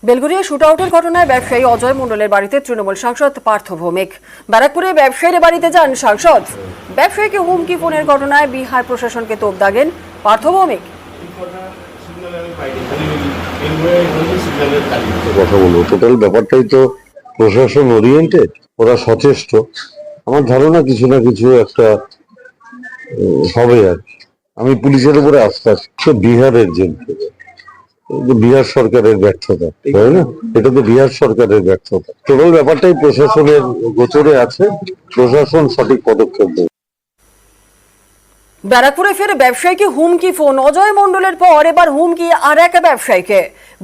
বেলগুড়িয়া শুটআউটের ঘটনায় ব্যবসায়ী অজয় মণ্ডলের বাড়িতে তৃণমূল সাংসদ পার্থ ভৌমিক। ব্যারাকপুরে ব্যবসায়ীর বাড়িতে যান সাংসদ। ব্যবসায়ীকে হুমকি ফোনের ঘটনায় বিহার প্রশাসনকে তোপ দাগেন পার্থ ভৌমিক। কথা বলবো, টোটাল ব্যাপারটাই তো প্রশাসন ওরিয়েন্টেড, ওরা সচেষ্ট। আমার ধারণা কিছু না কিছু একটা হবে আর কি। আমি পুলিশের উপরে আস্থা আছে। বিহারের জেল থেকে বিহার সরকারের ব্যর্থতা, তাই না? এটা তো বিহার সরকারের ব্যর্থতা। টোটাল ব্যাপারটাই প্রশাসনের গোচরে আছে, প্রশাসন সঠিক পদক্ষেপ নেবে। ব্যারাকপুরে ফের ব্যবসায়ীকে হুমকি ফোন। অজয় মণ্ডলের পর এবার হুমকি আর এক ব্যবসায়ীকে।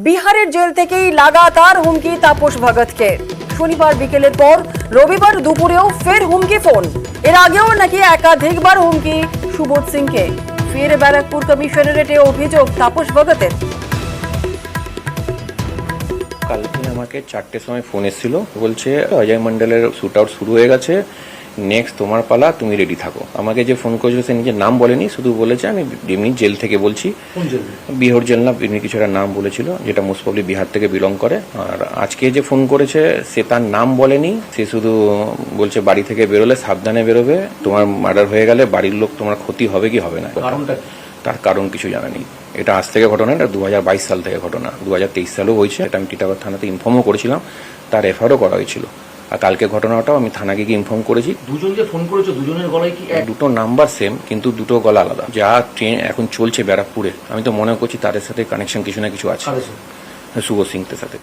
বিহারের জেল থেকেই লাগাতার হুমকি তাপস ভগতকে। শনিবার বিকেলের পর রবিবার দুপুরেও ফের হুমকি ফোন। এর আগেও নাকি একাধিকবার হুমকি সুবোধ সিংকে। ফের ব্যারাকপুর কমিশনারেটে অভিযোগ তাপস ভগতের। কালকে আমাকে 4টের সময় ফোন এসেছিল, বলছে অজয় মণ্ডলের শুট আউট শুরু হয়ে গেছে, নেক্সট তোমার পালা, তুমি রেডি থাকো। আমাকে যে ফোন করেছিল সে নিজের নাম বলেনি, শুধু বলেছে আমি এমনি জেল থেকে বলছি। বিহার জেল না এমনি কিছু একটা নাম বলেছিল, যেটা মোস্ট প্রবলি বিহার থেকে বিলং করে। আর আজকে যে ফোন করেছে সে তার নাম বলেনি, সে শুধু বলছে বাড়ি থেকে বেরোলে সাবধানে বেরোবে, তোমার মার্ডার হয়ে গেলে বাড়ির লোক তোমার ক্ষতি হবে কি হবে না। তার কারণ কিছু জানা নেই। এটা আজ থেকে ঘটনা, এটা 2022 সাল থেকে ঘটনা। 2023 সালেও হয়েছে, এটা আমি টিটাগড় থানাতে ইনফর্মও করেছিলাম, তার এফআইআরও করা হয়েছিল। আর কালকে ঘটনাটাও আমি থানাকে গিয়ে ইনফর্ম করেছি। দুজন যে ফোন করেছো, দুজনের গলায় কি দুটো নাম্বার সেম, কিন্তু দুটো গলা আলাদা। যা ট্রেন এখন চলছে ব্যারাকপুরে, আমি তো মনে করছি তাদের সাথে কানেকশন কিছু না কিছু আছে, শুভ সিংদের সাথে।